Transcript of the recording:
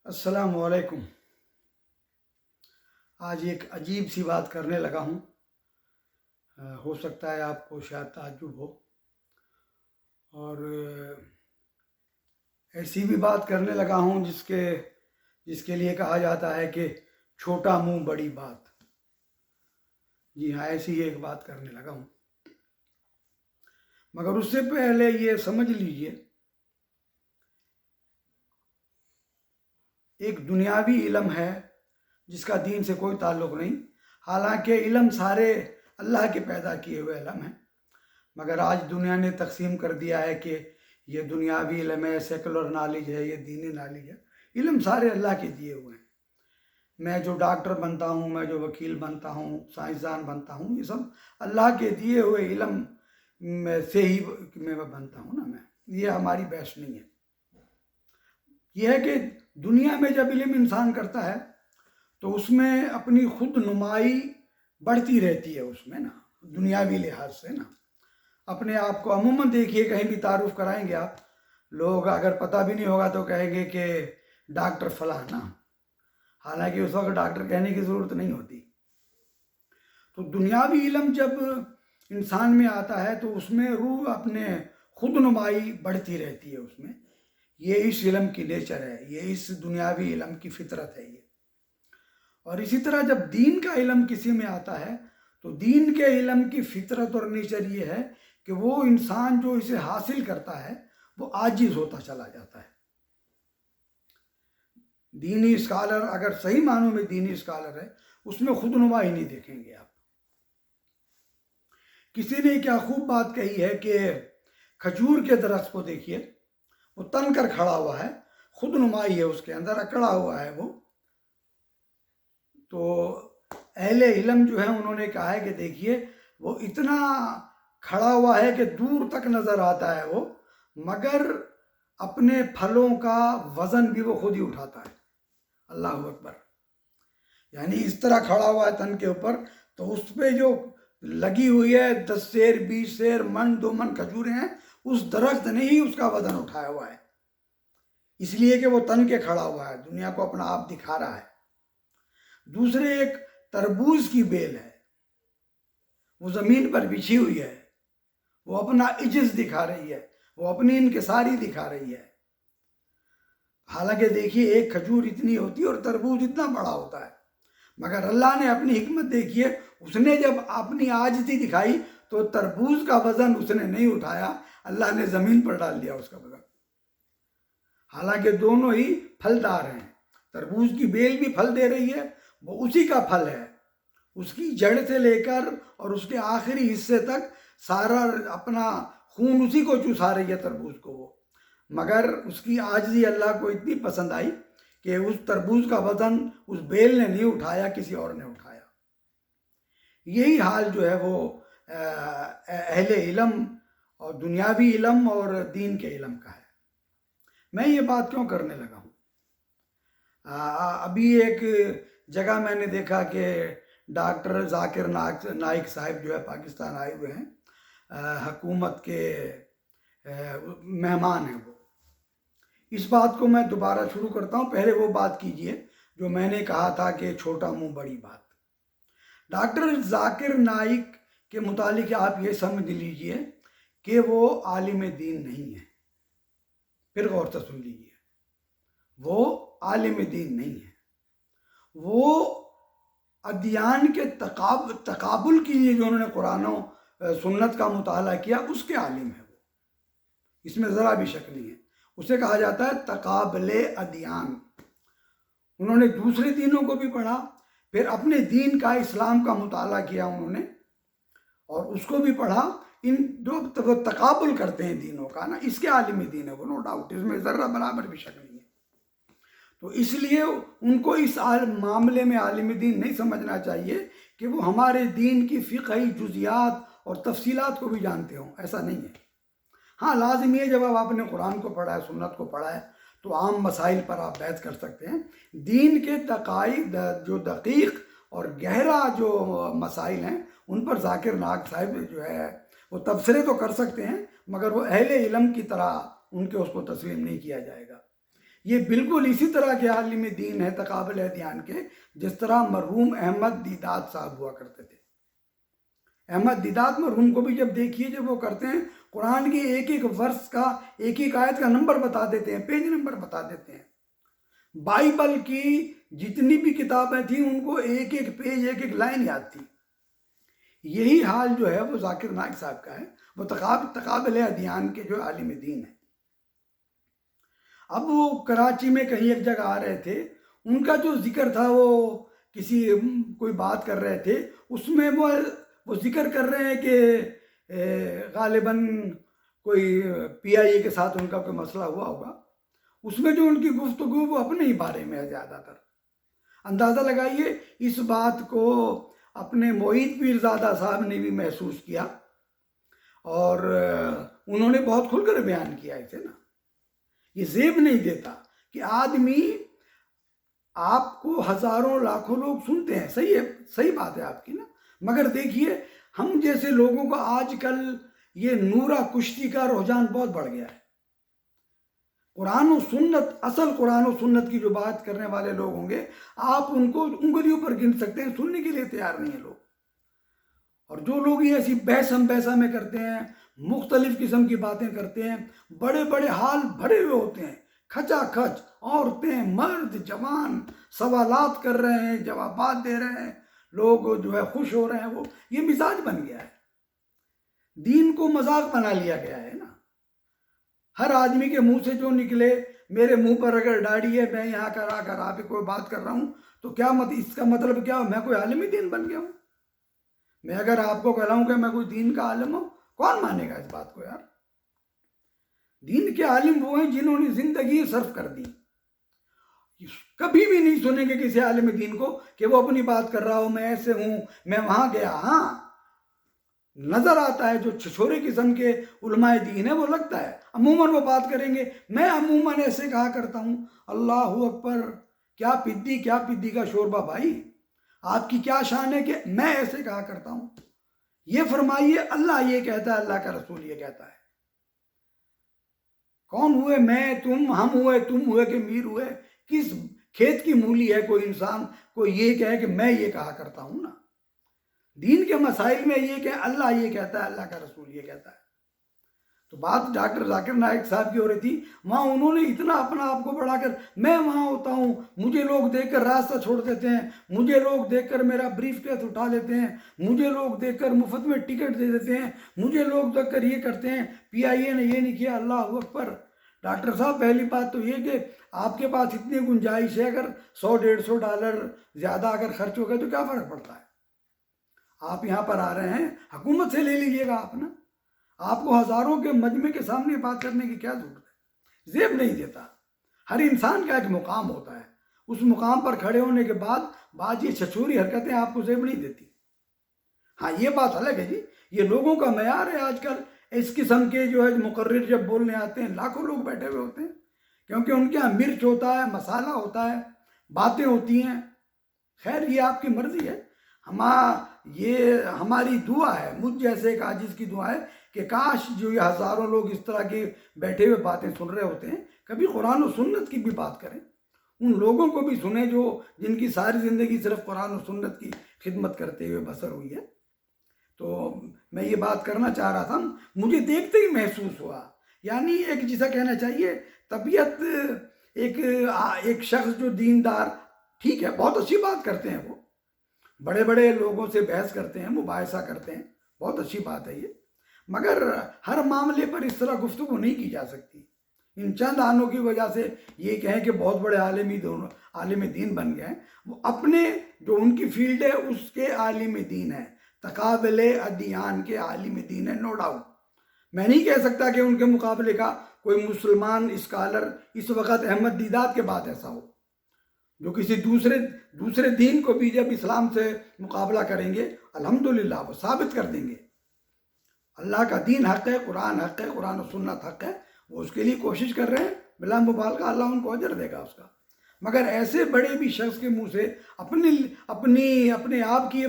السلام علیکم۔ آج ایک عجیب سی بات کرنے لگا ہوں۔ ہو سکتا ہے آپ کو شاید تعجب ہو، اور ایسی بھی بات کرنے لگا ہوں جس کے لیے کہا جاتا ہے کہ چھوٹا منہ بڑی بات۔ جی ہاں، ایسی ہی ایک بات کرنے لگا ہوں، مگر اس سے پہلے یہ سمجھ لیجئے، ایک دنیاوی علم ہے جس کا دین سے کوئی تعلق نہیں، حالانکہ علم سارے اللہ کے پیدا کیے ہوئے علم ہیں، مگر آج دنیا نے تقسیم کر دیا ہے کہ یہ دنیاوی علم ہے، سیکولر نالج ہے، یہ دینی نالج ہے۔ علم سارے اللہ کے دیے ہوئے ہیں۔ میں جو ڈاکٹر بنتا ہوں، میں جو وکیل بنتا ہوں، سائنسدان بنتا ہوں، یہ سب اللہ کے دیے ہوئے علم سے ہی میں بنتا ہوں نا۔ یہ ہماری بحث نہیں ہے۔ یہ ہے کہ دنیا میں جب علم انسان کرتا ہے تو اس میں اپنی خود نمائی بڑھتی رہتی ہے، اس میں نا، دنیاوی لحاظ سے نا۔ اپنے آپ کو عموماً دیکھیے، کہیں بھی تعارف کرائیں گے آپ، لوگ اگر پتہ بھی نہیں ہوگا تو کہیں گے کہ ڈاکٹر فلاں نا، حالانکہ اس وقت ڈاکٹر کہنے کی ضرورت نہیں ہوتی۔ تو دنیاوی علم جب انسان میں آتا ہے تو اس میں روح اپنے خود نمائی بڑھتی رہتی ہے اس میں۔ یہ اس علم کی نیچر ہے، یہ اس دنیاوی علم کی فطرت ہے یہ۔ اور اسی طرح جب دین کا علم کسی میں آتا ہے تو دین کے علم کی فطرت اور نیچر یہ ہے کہ وہ انسان جو اسے حاصل کرتا ہے وہ عاجز ہوتا چلا جاتا ہے۔ دینی اسکالر اگر صحیح معنوں میں دینی اسکالر ہے، اس میں خود نمائی نہیں دیکھیں گے آپ۔ کسی نے کیا خوب بات کہی ہے کہ کھجور کے درخت کو دیکھیے، وہ تن کر کھڑا ہوا ہے، خود نمائی ہے اس کے اندر، اکڑا ہوا ہے وہ۔ تو اہل علم جو ہے انہوں نے کہا ہے کہ دیکھیے، وہ اتنا کھڑا ہوا ہے کہ دور تک نظر آتا ہے وہ، مگر اپنے پھلوں کا وزن بھی وہ خود ہی اٹھاتا ہے۔ اللہ اکبر! یعنی اس طرح کھڑا ہوا ہے تن کے اوپر، تو اس پہ جو لگی ہوئی ہے 10 سیر 20 سیر من 2 من کھجوریں ہیں، اس درخت نے ہی اس کا وزن اٹھایا ہوا ہے، اس لیے کہ وہ تن کے کھڑا ہوا ہے، دنیا کو اپنا آپ دکھا رہا ہے۔ دوسرے ایک تربوز کی بیل ہے، وہ زمین پر بچھی ہوئی ہے، وہ اپنا عجز دکھا رہی ہے، وہ اپنی انکساری دکھا رہی ہے۔ حالانکہ دیکھیے، ایک کھجور اتنی ہوتی ہے اور تربوز اتنا بڑا ہوتا ہے، مگر اللہ نے اپنی حکمت دیکھیے، اس نے جب اپنی عاجزی دکھائی تو تربوز کا وزن اس نے نہیں اٹھایا، اللہ نے زمین پر ڈال دیا اس کا وزن۔ حالانکہ دونوں ہی پھلدار ہیں، تربوز کی بیل بھی پھل دے رہی ہے، وہ اسی کا پھل ہے، اس کی جڑ سے لے کر اور اس کے آخری حصے تک سارا اپنا خون اسی کو چوسا رہی ہے تربوز کو وہ، مگر اس کی عاجزی اللہ کو اتنی پسند آئی کہ اس تربوز کا وزن اس بیل نے نہیں اٹھایا، کسی اور نے اٹھایا۔ یہی حال جو ہے وہ اہل علم اور دنیاوی علم اور دین کے علم کا ہے۔ میں یہ بات کیوں کرنے لگا ہوں؟ ابھی ایک جگہ میں نے دیکھا کہ ڈاکٹر ذاکر نائک صاحب جو ہے پاکستان آئے ہوئے ہیں، حکومت کے مہمان ہیں وہ۔ اس بات کو میں دوبارہ شروع کرتا ہوں، پہلے وہ بات کیجئے جو میں نے کہا تھا کہ چھوٹا منہ بڑی بات۔ ڈاکٹر ذاکر نائک کے متعلق آپ یہ سمجھ لیجئے کہ وہ عالم دین نہیں ہے۔ پھر غور سے سن لیجئے، وہ عالم دین نہیں ہے، وہ ادیان کے تقابل کے لیے جو انہوں نے قرآن و سنت کا مطالعہ کیا، اس کے عالم ہے وہ، اس میں ذرا بھی شک نہیں ہے۔ اسے کہا جاتا ہے تقابل ادیان۔ انہوں نے دوسرے دینوں کو بھی پڑھا، پھر اپنے دین کا، اسلام کا مطالعہ کیا انہوں نے، اور اس کو بھی پڑھا۔ ان جو تقابل کرتے ہیں دینوں کا نا، اس کے عالم دین ہے وہ، نو ڈاؤٹ، اس میں ذرہ برابر بھی شک نہیں ہے۔ تو اس لیے ان کو اس معاملے میں عالم دین نہیں سمجھنا چاہیے کہ وہ ہمارے دین کی فقہی جزیات اور تفصیلات کو بھی جانتے ہوں، ایسا نہیں ہے۔ ہاں، لازمی ہے جب آپ نے قرآن کو پڑھا ہے، سنت کو پڑھا ہے، تو عام مسائل پر آپ بحث کر سکتے ہیں۔ دین کے جو دقیق اور گہرا جو مسائل ہیں، ان پر ذاکر نائک صاحب جو ہے وہ تبصرے تو کر سکتے ہیں، مگر وہ اہل علم کی طرح ان کے اس کو تسلیم نہیں کیا جائے گا۔ یہ بالکل اسی طرح کے عالم دین ہے تقابل ادیان کے جس طرح مرحوم احمد دیدات صاحب ہوا کرتے تھے۔ احمد دیدات مرحوم کو بھی جب دیکھیے جب وہ کرتے ہیں قرآن کی ایک ایک ورس کا ایک ایک آیت کا نمبر بتا دیتے ہیں، پیج نمبر بتا دیتے ہیں۔ بائبل کی جتنی بھی کتابیں تھیں ان کو ایک ایک پیج ایک ایک لائن یاد تھی۔ یہی حال جو ہے وہ ذاکر نائک صاحب کا ہے، وہ تقابل ادیان کے جو عالم دین ہیں۔ اب وہ کراچی میں کہیں ایک جگہ آ رہے تھے، ان کا جو ذکر تھا وہ کوئی بات کر رہے تھے، اس میں وہ ذکر کر رہے ہیں کہ غالباً کوئی پی آئی اے کے ساتھ ان کا کوئی مسئلہ ہوا ہوگا۔ اس میں جو ان کی گفتگو وہ اپنے ہی بارے میں ہے زیادہ تر۔ اندازہ لگائیے اس بات کو اپنے معید پیرزادہ صاحب نے بھی محسوس کیا اور انہوں نے بہت کھل کر بیان کیا اسے نا۔ یہ زیب نہیں دیتا کہ آدمی آپ کو ہزاروں لاکھوں لوگ سنتے ہیں، صحیح ہے، صحیح بات ہے آپ کی نا، مگر دیکھیے ہم جیسے لوگوں کا آج کل یہ نورا کشتی کا رجحان بہت بڑھ گیا ہے۔ قرآن و سنت، اصل قرآن و سنت کی جو بات کرنے والے لوگ ہوں گے آپ ان کو انگلیوں پر گن سکتے ہیں، سننے کے لیے تیار نہیں ہیں لوگ۔ اور جو لوگ یہ ایسی بحث ہم بحثہ میں کرتے ہیں، مختلف قسم کی باتیں کرتے ہیں، بڑے بڑے حال بھرے ہوئے ہوتے ہیں، کھچا کھچ عورتیں مرد جوان سوالات کر رہے ہیں، جوابات دے رہے ہیں، لوگ جو ہے خوش ہو رہے ہیں، وہ یہ مزاج بن گیا ہے۔ دین کو مذاق بنا لیا گیا ہے نا۔ ہر آدمی کے منہ سے جو نکلے، میرے منہ پر اگر داڑھی ہے، میں یہاں کرا کر آپ کوئی بات کر رہا ہوں تو کیا اس کا مطلب کیا ہو؟ میں کوئی عالم دین بن گیا ہوں؟ میں اگر آپ کو کہلاؤں کہ میں کوئی دین کا عالم ہوں، کون مانے گا اس بات کو یار؟ دین کے عالم وہ ہیں جنہوں نے زندگی صرف کر دی۔ کبھی بھی نہیں سنیں گے کسی عالم دین کو کہ وہ اپنی بات کر رہا ہو، میں ایسے ہوں، میں وہاں گیا۔ ہاں نظر آتا ہے جو چھچورے قسم کے علماء دین ہے وہ لگتا ہے، عموماً وہ بات کریں گے، میں عموماً ایسے کہا کرتا ہوں۔ اللہ اکبر، کیا پدی کا شوربہ بھائی، آپ کی کیا شان ہے کہ میں ایسے کہا کرتا ہوں؟ یہ فرمائیے اللہ یہ کہتا ہے، اللہ کا رسول یہ کہتا ہے۔ کون ہوئے میں تم، ہم ہوئے تم ہوئے کہ میر ہوئے؟ کس کھیت کی مولی ہے کوئی انسان کوئی یہ کہے کہ میں یہ کہا کرتا ہوں نا؟ دین کے مسائل میں یہ کہ اللہ یہ کہتا ہے، اللہ کا رسول یہ کہتا ہے۔ تو بات ڈاکٹر ذاکر نائک صاحب کی ہو رہی تھی، وہاں انہوں نے اتنا اپنا آپ کو بڑھا کر، میں وہاں ہوتا ہوں، مجھے لوگ دیکھ کر راستہ چھوڑ دیتے ہیں، مجھے لوگ دیکھ کر میرا بریف کیس اٹھا لیتے ہیں، مجھے لوگ دیکھ کر مفت میں ٹکٹ دے دیتے ہیں، مجھے لوگ دیکھ کر یہ کرتے ہیں، پی آئی اے نے یہ نہیں کیا۔ اللہ اکبر۔ ڈاکٹر صاحب پہلی بات تو یہ کہ آپ کے پاس اتنی گنجائش ہے، اگر $100-150 زیادہ اگر خرچ ہو گئے تو کیا فرق پڑتا ہے؟ آپ یہاں پر آ رہے ہیں، حکومت سے لے لیجئے گا آپ نا، آپ کو ہزاروں کے مجمع کے سامنے بات کرنے کی کیا ضرورت ہے؟ زیب نہیں دیتا۔ ہر انسان کا ایک مقام ہوتا ہے، اس مقام پر کھڑے ہونے کے بعد یہ چھچوری حرکتیں آپ کو زیب نہیں دیتی۔ ہاں یہ بات الگ ہے جی، یہ لوگوں کا معیار ہے آج کل۔ اس قسم کے جو ہے مقرر جب بولنے آتے ہیں لاکھوں لوگ بیٹھے ہوئے ہوتے ہیں، کیونکہ ان کے یہاں مرچ ہوتا ہے، مسالہ ہوتا ہے، باتیں ہوتی ہیں۔ خیر یہ آپ کی مرضی ہے۔ یہ ہماری دعا ہے، مجھ جیسے ایک عاجز کی دعا ہے کہ کاش جو یہ ہزاروں لوگ اس طرح کے بیٹھے ہوئے باتیں سن رہے ہوتے ہیں، کبھی قرآن و سنت کی بھی بات کریں، ان لوگوں کو بھی سنیں جن کی ساری زندگی صرف قرآن و سنت کی خدمت کرتے ہوئے بسر ہوئی ہے۔ تو میں یہ بات کرنا چاہ رہا تھا، مجھے دیکھتے ہی محسوس ہوا، یعنی ایک جیسا کہنا چاہیے طبیعت، ایک شخص جو دیندار، ٹھیک ہے بہت اچھی بات کرتے ہیں، وہ بڑے بڑے لوگوں سے بحث کرتے ہیں، مباحثہ کرتے ہیں، بہت اچھی بات ہے یہ، مگر ہر معاملے پر اس طرح گفتگو نہیں کی جا سکتی۔ ان چند آنوں کی وجہ سے یہ کہیں کہ بہت بڑے عالم دین بن گئے ہیں، وہ اپنے جو ان کی فیلڈ ہے اس کے عالم دین ہے، تقابل ادیان کے عالم دین ہے، نو ڈاؤٹ۔ میں نہیں کہہ سکتا کہ ان کے مقابلے کا کوئی مسلمان اسکالر اس وقت احمد دیدات کے بعد ایسا ہو جو کسی دوسرے دین کو بھی جب اسلام سے مقابلہ کریں گے الحمدللہ وہ ثابت کر دیں گے اللہ کا دین حق ہے، قرآن حق ہے، قرآن و سنت حق ہے، وہ اس کے لیے کوشش کر رہے ہیں، بلا مبالغہ اللہ ان کو اجر دے گا اس کا۔ مگر ایسے بڑے بھی شخص کے منہ سے اپنے آپ کی